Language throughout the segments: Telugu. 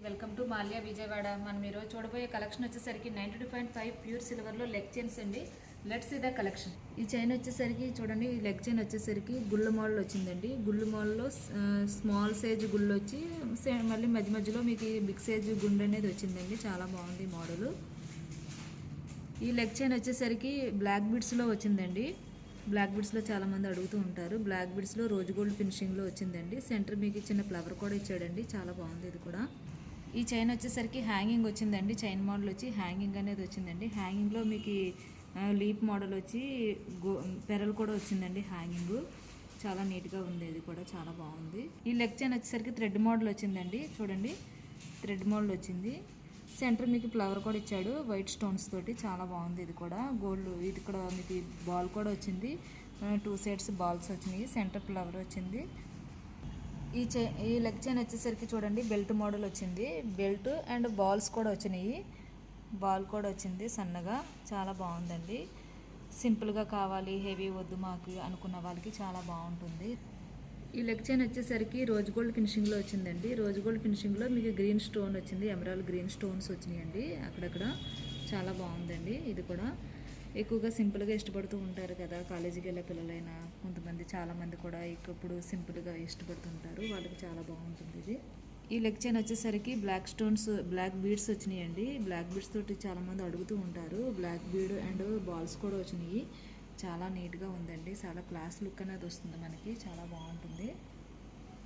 Welcome to Mallya Vijayawada. మనం ఈరోజు చూడబోయే కలెక్షన్ వచ్చేసరికి 92.5 ప్యూర్ సిల్వర్లో లెగ్ చైన్స్ అండి. Let's see the collection. ఈ చైన్ వచ్చేసరికి చూడండి, ఈ లెగ్ చైన్ వచ్చేసరికి గుళ్ళు మోడల్ వచ్చిందండి. గుళ్ళు మోడల్లో స్మాల్ సైజ్ గుళ్ళు వచ్చి మళ్ళీ మధ్య మధ్యలో మీకు బిగ్ సైజ్ గుండు అనేది వచ్చిందండి. చాలా బాగుంది మోడల్. ఈ లెగ్ చైన్ వచ్చేసరికి బ్లాక్ బీడ్స్లో వచ్చిందండి. బ్లాక్ బీడ్స్లో చాలామంది అడుగుతూ ఉంటారు. బ్లాక్ బీడ్స్లో రోజ్ గోల్డ్ ఫినిషింగ్లో వచ్చిందండి. సెంటర్ మీకు చిన్న ఫ్లవర్ కూడా ఇచ్చాడండి. చాలా బాగుంది ఇది కూడా. ఈ చైన్ వచ్చేసరికి హ్యాంగింగ్ వచ్చిందండి. చైన్ మోడల్ వచ్చి హ్యాంగింగ్ అనేది వచ్చిందండి. హ్యాంగింగ్లో మీకు లీప్ మోడల్ వచ్చి పెరల్ కూడా వచ్చిందండి. హ్యాంగింగ్ చాలా నీట్గా ఉంది. ఇది కూడా చాలా బాగుంది. ఈ లెగ్ చైన్ వచ్చేసరికి థ్రెడ్ మోడల్ వచ్చిందండి. చూడండి, థ్రెడ్ మోడల్ వచ్చింది. సెంటర్ మీకు ఫ్లవర్ కూడా ఇచ్చాడు వైట్ స్టోన్స్ తోటి. చాలా బాగుంది ఇది కూడా. గోల్డ్ ఇది కూడా మీకు బాల్ కూడా వచ్చింది. 2 సైడ్స్ బాల్స్ వచ్చినాయి. సెంటర్ ఫ్లవర్ వచ్చింది. ఈ లెగ్ చైన్ వచ్చేసరికి చూడండి, బెల్ట్ మోడల్ వచ్చింది. బెల్ట్ అండ్ బాల్స్ కూడా వచ్చినాయి. బాల్ కూడా వచ్చింది సన్నగా. చాలా బాగుందండి. సింపుల్గా కావాలి, హెవీ వద్దు మాకు అనుకున్న వాళ్ళకి చాలా బాగుంటుంది. ఈ లెగ్ చైన్ వచ్చేసరికి రోజ్ గోల్డ్ ఫినిషింగ్లో వచ్చిందండి. రోజ్ గోల్డ్ ఫినిషింగ్లో మీకు గ్రీన్ స్టోన్ వచ్చింది. ఎమరాల్డ్ గ్రీన్ స్టోన్స్ వచ్చినాయండి అక్కడక్కడ. చాలా బాగుందండి. ఇది కూడా ఎక్కువగా సింపుల్గా ఇష్టపడుతూ ఉంటారు కదా, కాలేజీకి వెళ్ళే పిల్లలైనా కొంతమంది, చాలామంది కూడా ఇప్పుడు సింపుల్గా ఇష్టపడుతుంటారు. వాళ్ళకి చాలా బాగుంటుంది ఇది. ఈ లెగ్ చైన్ వచ్చేసరికి బ్లాక్ స్టోన్స్, బ్లాక్ బీడ్స్ వచ్చినాయండి. బ్లాక్ బీడ్స్ తోటి చాలామంది అడుగుతూ ఉంటారు. బ్లాక్ బీడ్ అండ్ బాల్స్ కూడా వచ్చినాయి. చాలా నీట్గా ఉందండి. చాలా క్లాస్ లుక్ అనేది వస్తుంది మనకి. చాలా బాగుంటుంది.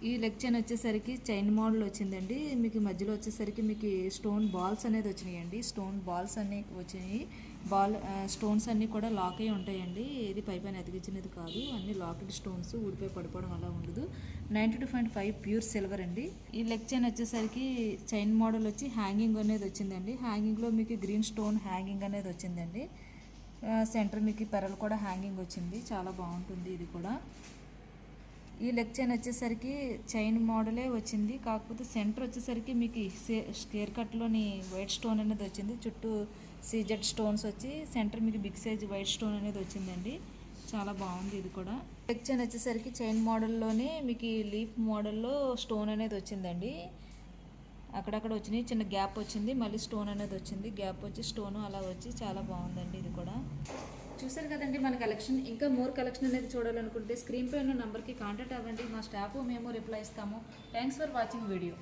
ఈ లెగ్ చైన్ వచ్చేసరికి చైన్ మోడల్ వచ్చిందండి. మీకు మధ్యలో వచ్చేసరికి మీకు స్టోన్ బాల్స్ అనేది వచ్చినాయండి. స్టోన్ బాల్స్ అన్నీ వచ్చినాయి. స్టోన్స్ అన్నీ కూడా లాక్ అయి ఉంటాయండి. ఏది పైన ఎదిగించినది కాదు. అన్ని లాకెడ్ స్టోన్స్, ఊడిపోయి పడిపోవడం అలా ఉండదు. 92.5 ప్యూర్ సిల్వర్ అండి. ఈ లెగ్ చైన్ వచ్చేసరికి చైన్ మోడల్ వచ్చి హ్యాంగింగ్ అనేది వచ్చిందండి. హ్యాంగింగ్లో మీకు గ్రీన్ స్టోన్ హ్యాంగింగ్ అనేది వచ్చిందండి. సెంటర్ మీకు పెరల్ కూడా హ్యాంగింగ్ వచ్చింది. చాలా బాగుంటుంది ఇది కూడా. ఈ లెగ్ చైన్ వచ్చేసరికి చైన్ మోడలే వచ్చింది. కాకపోతే సెంటర్ వచ్చేసరికి మీకు స్క్వేర్ కట్లోని వైట్ స్టోన్ అనేది వచ్చింది. చుట్టూ సీజెడ్ స్టోన్స్ వచ్చి సెంటర్ మీకు బిగ్ సైజ్ వైట్ స్టోన్ అనేది వచ్చిందండి. చాలా బాగుంది ఇది కూడా. లెగ్ చైన్ వచ్చేసరికి చైన్ మోడల్లోనే మీకు లీఫ్ మోడల్లో స్టోన్ అనేది వచ్చిందండి. అక్కడక్కడ వచ్చినాయి. చిన్న గ్యాప్ వచ్చింది, మళ్ళీ స్టోన్ అనేది వచ్చింది. గ్యాప్ వచ్చి స్టోన్ అలా వచ్చి చాలా బాగుందండి ఇది కూడా. చూసారు కదండి మన కలెక్షన్. ఇంకా మోర్ కలెక్షన్ అనేది చూడాలనుకుంటే స్క్రీన్ పై ఉన్న నెంబర్కి కాంటాక్ట్ అవ్వండి. మా స్టాఫ్ మేము రిప్లై ఇస్తాము. Thanks for watching video.